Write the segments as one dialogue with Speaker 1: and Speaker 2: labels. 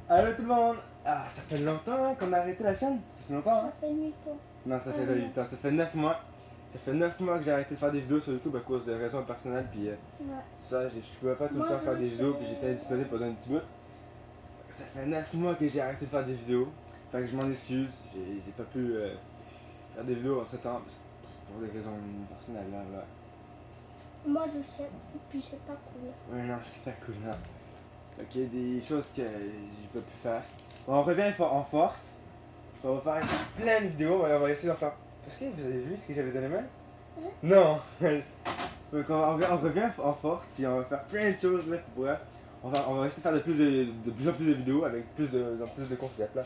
Speaker 1: Allô tout le monde! Ah, ça fait longtemps hein, qu'on a arrêté la chaîne? Ça fait longtemps hein?
Speaker 2: Ça fait 8 ans.
Speaker 1: Non, ça fait pas 8 ans, ça fait 9 mois. Ça fait 9 mois que j'ai arrêté de faire des vidéos sur YouTube à cause de raisons personnelles. Puis
Speaker 2: Ouais.
Speaker 1: ça, je pouvais pas tout le
Speaker 2: Moi,
Speaker 1: temps faire
Speaker 2: je
Speaker 1: des vidéos.
Speaker 2: sais.
Speaker 1: Puis j'étais indisponible pendant un petit bout. Ça fait 9 mois que j'ai arrêté de faire des vidéos. Fait que je m'en excuse. J'ai pas pu faire des vidéos entre temps. Pour des raisons personnelles là.
Speaker 2: Moi, je sais. Puis c'est pas cool.
Speaker 1: Ouais, non, c'est pas cool, non. Fait qu'il y a des choses que j'ai pas pu faire. On revient en force. On va faire plein de vidéos, on va essayer d'en faire. Est-ce que vous avez vu ce que j'avais donné main? Non! Donc on revient en force, puis on va faire plein de choses là. On va essayer de faire de plus en plus de vidéos avec plus de concepts là.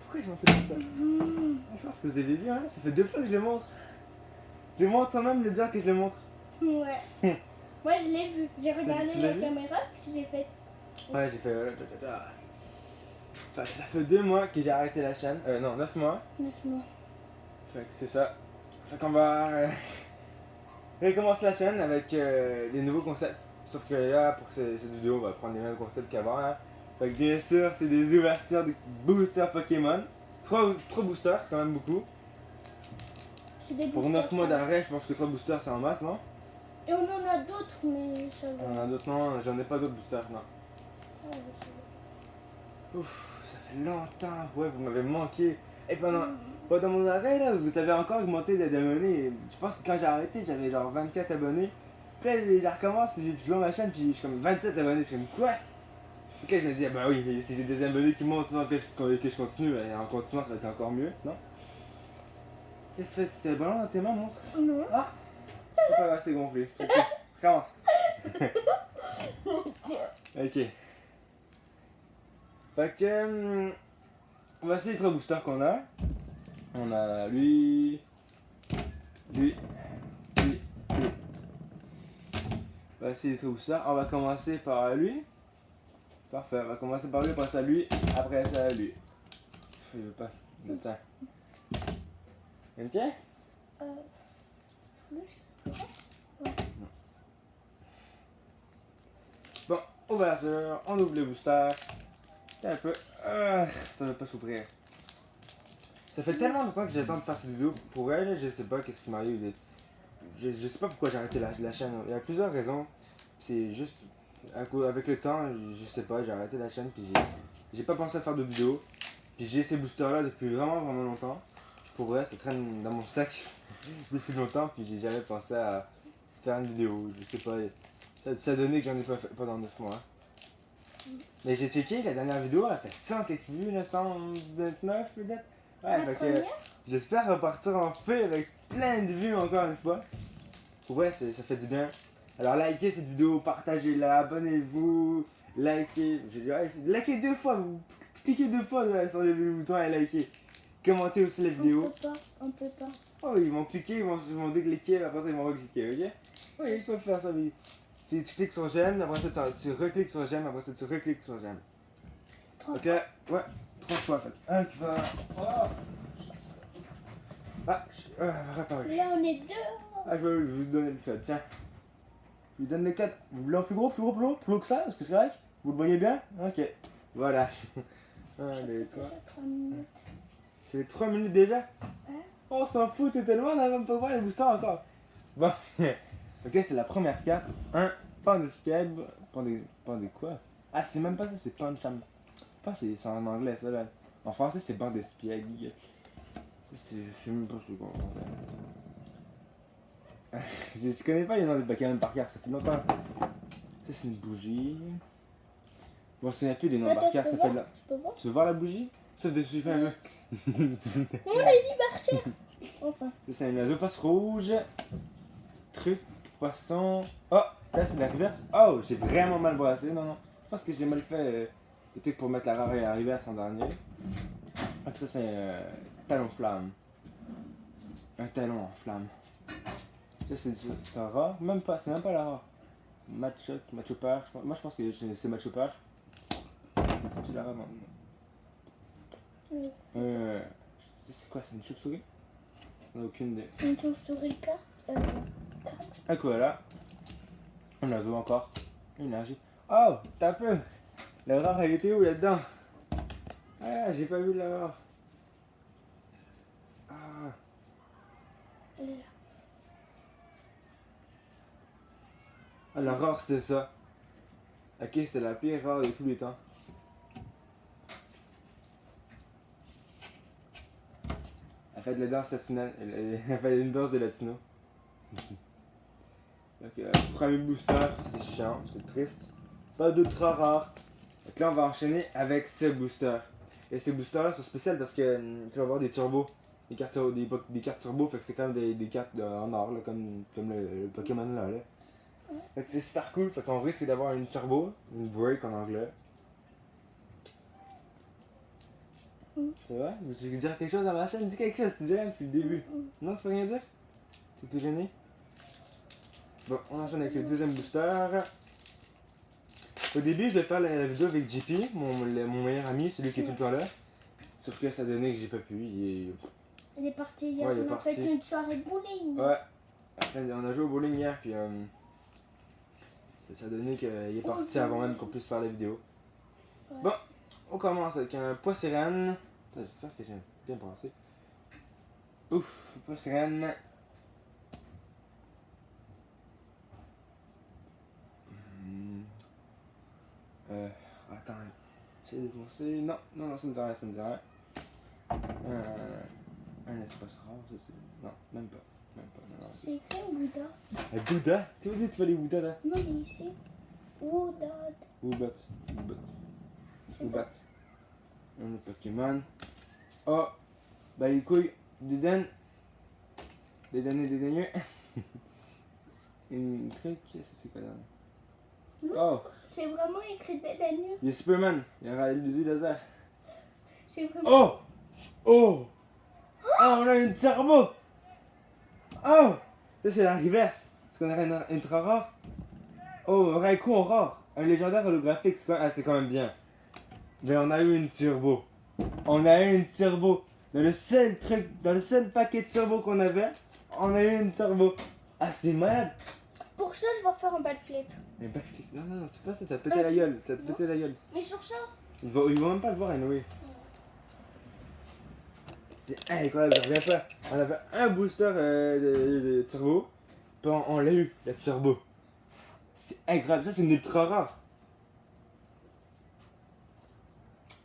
Speaker 1: Pourquoi je m'en fais comme ça? Je pense que vous avez vu, hein? Ça fait 2 fois que je les montre. Je les montre sans même le dire que je les montre.
Speaker 2: Ouais. Moi, je l'ai vu. J'ai regardé
Speaker 1: tu l'as
Speaker 2: la
Speaker 1: vu?
Speaker 2: caméra, puis j'ai fait.
Speaker 1: Ouais, j'ai fait. Fait que ça fait 2 mois que j'ai arrêté la chaîne. Non, 9 mois.
Speaker 2: 9 mois.
Speaker 1: Fait que c'est ça. Fait qu'on va recommencer la chaîne avec des nouveaux concepts. Sauf que là, pour cette vidéo, on va prendre les mêmes concepts qu'avant. Hein. Fait que bien sûr, c'est des ouvertures de boosters Pokémon. 3 boosters, c'est quand même beaucoup.
Speaker 2: C'est des
Speaker 1: Pour
Speaker 2: boosters
Speaker 1: 9 mois
Speaker 2: pas-
Speaker 1: d'arrêt, je pense que 3 boosters c'est en masse, non?
Speaker 2: Et on en a d'autres, mais ça va.
Speaker 1: On en a d'autres, non? J'en ai pas d'autres boosters, non.
Speaker 2: Ah, je sais
Speaker 1: Ouf, ça fait longtemps. Ouais, vous m'avez manqué. Et pendant mon arrêt, là, vous avez encore augmenté d'abonnés. Je pense que quand j'ai arrêté, j'avais genre 24 abonnés. Puis là, je recommence, je vois ma chaîne, puis je suis comme 27 abonnés. Je suis comme quoi? Ok, je me dis, ah bah oui, si j'ai des abonnés qui montent, que je continue, et en continuant, ça va être encore mieux, non? Qu'est-ce que tu fais? C'était le ballon dans tes mains, montre?
Speaker 2: Non.
Speaker 1: Ah! C'est pas grave, c'est gonflé. Ok, commence. Ok. Fait que. On va essayer les 3 boosters qu'on a. On a lui. Lui. On va essayer les 3 boosters. On va commencer par lui. Parfait, on va commencer par lui, après ça lui, après ça lui. Je veux pas. Attends. Ok?
Speaker 2: Plus.
Speaker 1: Bon, ouverture, on ouvre le booster. C'est un peu. Ça veut pas s'ouvrir. Ça fait tellement longtemps que j'attends de faire cette vidéo. Pour elle, je sais pas qu'est-ce qui m'arrive. Je sais pas pourquoi j'ai arrêté la chaîne. Il y a plusieurs raisons. C'est juste. Avec le temps, je sais pas, j'ai arrêté la chaîne. Puis j'ai pas pensé à faire de vidéos. Puis j'ai ces boosters là depuis vraiment longtemps. Pour vrai, ça traîne dans mon sac depuis longtemps. Puis j'ai jamais pensé à faire une vidéo. Je sais pas. Ça a donné que j'en ai pas fait pendant 9 mois. Mais j'ai checké, la dernière vidéo, elle fait 100 quelques vues, là, 129 peut-être. Ouais,
Speaker 2: La
Speaker 1: fait que
Speaker 2: première?
Speaker 1: j'espère repartir en feu avec plein de vues encore une fois. Pour vrai, ça fait du bien. Alors likez cette vidéo, partagez-la, abonnez-vous, likez. J'ai dit, ouais, likez 2 fois, vous cliquez 2 fois là, sur les boutons et likez. Commentez aussi la vidéo.
Speaker 2: On peut pas.
Speaker 1: Oh, ils vont cliquer, ils vont décliquer, après ça ils vont recliquer, ok? Oui, il faut faire ça, mais. Si tu cliques sur j'aime, après ça tu recliques sur j'aime, après ça tu recliques sur j'aime.
Speaker 2: 3
Speaker 1: Ok, ouais, 3 fois en fait. Un qui va. Oh. Réparer.
Speaker 2: Là, on est 2.
Speaker 1: Ah, je vais vous donner le code, tiens. Je vous donne le code. Vous voulez en plus gros, plus gros que ça? Est-ce que c'est vrai? Vous le voyez bien? Ok, voilà. Allez, toi.
Speaker 2: Déjà 3 minutes.
Speaker 1: C'est 3 minutes déjà?
Speaker 2: Ouais.
Speaker 1: On s'en fout, t'es tellement, on n'a même pas voir les boosters encore. Bon, ok, c'est la première carte. Un Pandespiègle. Pandé quoi? Ah, c'est même pas ça, c'est Pancham. Je pense que c'est en anglais ça là. En français, c'est Pandespiègle. Je sais même pas ce qu'on je connais pas les noms des Pokémon par cœur, ça fait longtemps. Ça, c'est une bougie. Bon, c'est un peu des noms par
Speaker 2: Attends,
Speaker 1: cœur,
Speaker 2: je
Speaker 1: ça
Speaker 2: peux
Speaker 1: fait
Speaker 2: voir?
Speaker 1: de la.
Speaker 2: Je peux voir?
Speaker 1: Tu veux voir la bougie? Sauf dessus, fais un jeu.
Speaker 2: On a dit marcher. Enfin.
Speaker 1: Ça, c'est un oiseau passe rouge. Truc, poisson. Oh, là, c'est la reverse. Oh, j'ai vraiment mal brassé. Non. Je pense que j'ai mal fait le truc pour mettre la rare et la reverse en dernier. Donc, ça, c'est talon flamme. Un talon en flamme. Ça, c'est un rare. Même pas, c'est même pas la rare. Matchopper. Moi, je pense que c'est Matchopper. C'est-tu la rare?
Speaker 2: Oui.
Speaker 1: C'est quoi? C'est une chauve-souris? On n'a aucune idée.
Speaker 2: Une chauve-souris carte.
Speaker 1: Un koala. Un oiseau encore. Une énergie. Oh, t'as peu. Le rare, elle était où là-dedans? Ah, j'ai pas vu l'aurore. Ah,
Speaker 2: Elle est là.
Speaker 1: ah l'aurore c'était ça. Ok, c'était la pire rare de tous les temps. Elle fait de la danse latina. Elle fait une danse de latino. Donc, premier booster, c'est chiant, c'est triste. Pas d'ultra rare. Donc là, on va enchaîner avec ce booster. Et ces boosters-là sont spéciaux parce que tu vas avoir des turbos. Des cartes, des cartes turbo, fait que c'est comme des cartes en or, là, comme le Pokémon là. Fait que c'est super cool, fait qu'on risque d'avoir une turbo, une break en anglais. C'est vrai? Tu veux dire quelque chose à ma chaîne? Dis quelque chose, tu dirais depuis le début. Non, tu peux rien dire? T'es tout gêné? Bon, on enchaîne avec le deuxième booster. Au début, je vais faire la vidéo avec JP, mon meilleur ami, celui qui est tout le temps là. Sauf que ça a donné que j'ai pas pu.
Speaker 2: Elle est partie hier,
Speaker 1: Ouais, il est
Speaker 2: on a
Speaker 1: parti.
Speaker 2: fait une soirée bowling.
Speaker 1: Ouais. On a joué au bowling hier, puis ça a donné qu'il est parti avant même qu'on puisse faire la vidéo.
Speaker 2: Ouais.
Speaker 1: Bon, on commence avec un poids sirène. J'espère que j'ai bien pensé. Ouf, poids sirène. Attends. J'ai dépensé. Non, ça me dit rien, ça me dit rien. Un espace rare, ça c'est. Non, même pas. Non,
Speaker 2: C'est écrit Bouddha.
Speaker 1: un Bouddha? Tu vois, tu fais les Bouddhas là?
Speaker 2: Non, mais ici. Bouddha.
Speaker 1: Woobat.
Speaker 2: C'est
Speaker 1: Woobat. Un autre Pokémon. Oh! Bah les couilles. Dédaine. Dédaigneux. Une truc. C'est quoi là? Oh!
Speaker 2: C'est vraiment écrit Dédaigneux.
Speaker 1: Il y a Superman. Il y a les yeux laser.
Speaker 2: C'est vraiment.
Speaker 1: Oh! Oh! Ah, on a une turbo! Oh! Ça, c'est la reverse. Est-ce qu'on a une ultra rare? Oh, Raikou en rare. Un légendaire holographique, c'est quand même bien. Mais on a eu une turbo. On a eu une turbo. Dans le seul paquet de turbo qu'on avait, on a eu une turbo. Ah, c'est malade!
Speaker 2: Pour ça, je vais faire un bad flip.
Speaker 1: Mais bah, non, c'est pas ça, ça va te péter la gueule. Ça va te péter la gueule.
Speaker 2: Mais sur ça.
Speaker 1: Ils vont même pas le voir, anyway. C'est incroyable, je reviens pas. On avait un booster de turbo, puis on l'a eu, la turbo. C'est incroyable, ça c'est une ultra rare.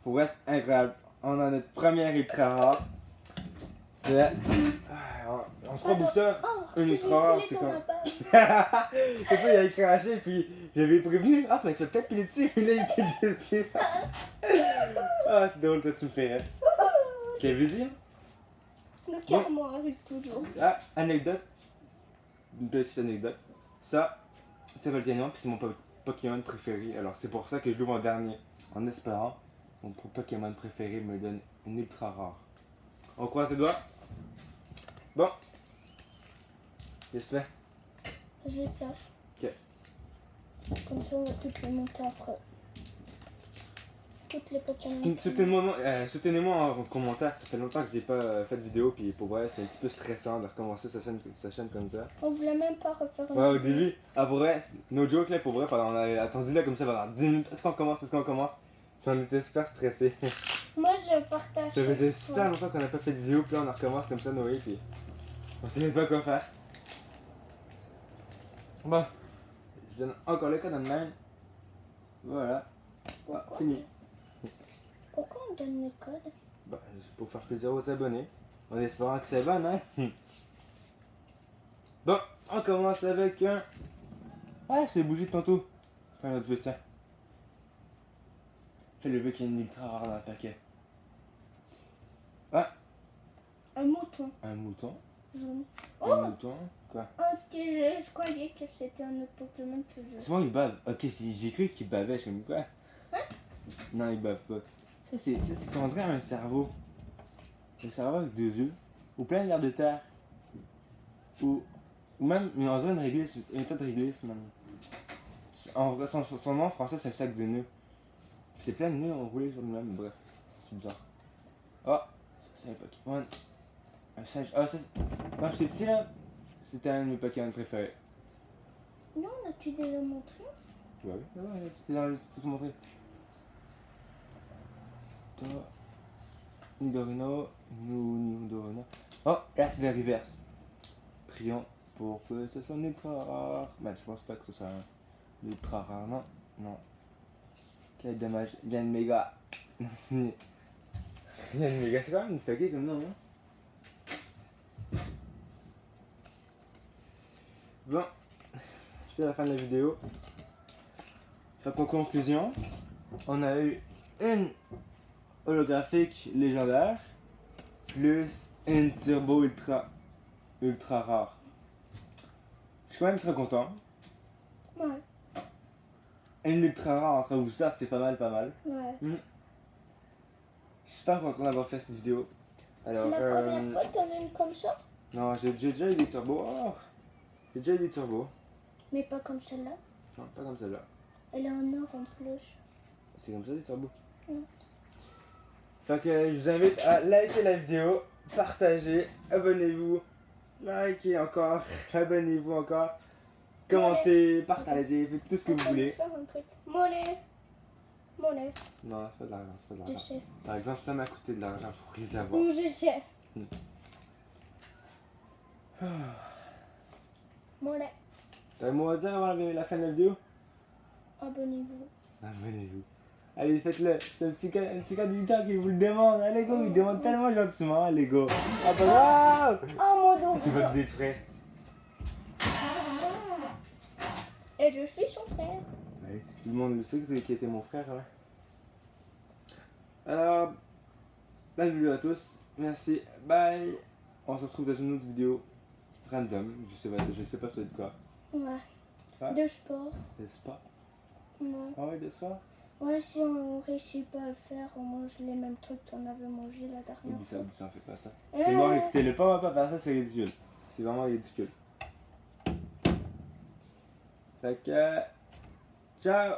Speaker 1: Pour vrai, c'est incroyable. On a notre première ultra rare. En 3 boosters,
Speaker 2: Oh,
Speaker 1: une ultra rare, c'est
Speaker 2: comme.
Speaker 1: quand. C'est ça, il a craché, puis j'avais prévenu. Ah, mais tu vas peut-être piler dessus, mais là il pile dessus. Ah, c'est drôle, toi tu me fais rire. Ok, vas-y.
Speaker 2: Le carrément arrive toujours.
Speaker 1: Ah, anecdote. Une petite anecdote. Ça, c'est Volcanion, puis c'est mon Pokémon préféré. Alors c'est pour ça que je l'ouvre en dernier. En espérant mon Pokémon préféré me donne une ultra rare. On croise les doigts. Bon. Qu'est-ce que tu
Speaker 2: Je les flash.
Speaker 1: Ok.
Speaker 2: Comme ça, on va toutes les monter après. Toutes les Pokémon.
Speaker 1: fais soutenez-moi en commentaire. Ça fait longtemps que j'ai pas fait de vidéo, puis pour vrai, c'est un petit peu stressant de recommencer sa chaîne comme ça.
Speaker 2: On voulait même pas refaire une
Speaker 1: Ouais, au
Speaker 2: vidéo.
Speaker 1: début, ah pour vrai, no joke là, pour vrai, on a attendu là comme ça pendant 10 minutes. Est-ce qu'on commence? J'en étais super stressé.
Speaker 2: Moi, je partage.
Speaker 1: Ça faisait super longtemps qu'on n'a pas fait de vidéo, puis là on recommence comme ça, Noé, puis on sait même pas quoi faire. Bon, je donne encore le code en même. Voilà. Ah, fini.
Speaker 2: Pourquoi on donne le code?
Speaker 1: Bah, c'est pour faire plaisir aux abonnés. En espérant que c'est bon, hein. Bon, on commence avec un. Ah, c'est bougé de tantôt. Fais un autre vœu, tiens. Fais le vœu qui est une ultra rare dans le paquet. Ah,
Speaker 2: Un mouton
Speaker 1: un mouton.
Speaker 2: jaune.
Speaker 1: Un
Speaker 2: Oh!
Speaker 1: mouton. Quoi?
Speaker 2: Oh, je croyais que c'était un autre Pokémon plus jaune.
Speaker 1: C'est bon, il bave. Ok, j'ai cru qu'il bavait, je sais même quoi.
Speaker 2: Hein?
Speaker 1: Non, il bave pas. Ça, c'est qu'on dirait un cerveau. Un cerveau avec 2 yeux. Ou plein d'air de terre. Ou même, mais on dirait une réglisse, une tête de réglisse, même. En vrai, son nom en français, c'est le sac de nœuds. C'est plein de nœuds enroulés sur lui-même, bref. C'est bizarre. Ah, c'est un Pokémon. Un singe. Ah, ça, quand j'étais petit là, c'était un de mes Pokémon préférés.
Speaker 2: Non, l'as-tu déjà montré?
Speaker 1: Ouais, c'est dans le. C'est montré. Toi. Nidorino, Nidorino. Oh, là c'est le reverse. Prions pour que ce soit un ultra rare. Ben, je pense pas que ce soit un ultra rare, non. Non. Quel dommage. Il y a une méga. Il y a une méga, c'est quand même une fuckée comme nom, hein. Bon, c'est la fin de la vidéo. Fait en conclusion, on a eu une holographique légendaire plus une turbo ultra rare. Je suis quand même très content.
Speaker 2: Ouais.
Speaker 1: Une ultra rare entre Booster, c'est pas mal.
Speaker 2: Ouais.
Speaker 1: Je suis super content d'avoir fait cette vidéo. Alors,
Speaker 2: C'est la première fois que t'en as une comme ça?
Speaker 1: non, j'ai déjà eu des turbos. Oh, j'ai déjà eu des turbos.
Speaker 2: Mais pas comme celle-là.
Speaker 1: Non, pas comme celle-là.
Speaker 2: Elle est en or en plus.
Speaker 1: C'est comme ça des turbos.
Speaker 2: Mm.
Speaker 1: Fait que je vous invite à liker la vidéo, partager, abonnez-vous, likez encore, abonnez-vous encore, commentez, partagez, faites tout ce que vous
Speaker 2: Attends,
Speaker 1: voulez.
Speaker 2: je vais faire un truc. Monnaie.
Speaker 1: Non, c'est pas de l'argent, c'est pas de
Speaker 2: Je
Speaker 1: l'argent.
Speaker 2: sais.
Speaker 1: Par exemple, ça m'a coûté de l'argent pour les avoir.
Speaker 2: Je sais. Monnaie.
Speaker 1: T'as un mot à dire avant la fin de la vidéo?
Speaker 2: Abonnez-vous.
Speaker 1: Abonnez-vous. Allez, faites-le. C'est un petit gars de 8 ans qui vous le demande. Allez, go, il demande tellement gentiment. Allez, go. Abonnez-vous.
Speaker 2: Oh mon dos.
Speaker 1: Il va te détruire.
Speaker 2: Et je suis son frère.
Speaker 1: Ouais, tout le monde le sait qui était mon frère. Hein. Alors, bonne vidéo à tous. Merci. Bye. On se retrouve dans une autre vidéo random. Je sais pas ça va être quoi.
Speaker 2: Ouais.
Speaker 1: Ouais.
Speaker 2: De sport.
Speaker 1: N'est-ce pas?
Speaker 2: Ouais.
Speaker 1: Ah ouais, de soir?
Speaker 2: Ouais, si on réussit pas à le faire, on mange les mêmes trucs qu'on avait mangé la dernière fois.
Speaker 1: Ça, on fait pas ça. C'est mort, écoutez-le pas, on va pas faire ça, c'est ridicule. C'est vraiment ridicule. Fait que. Ciao!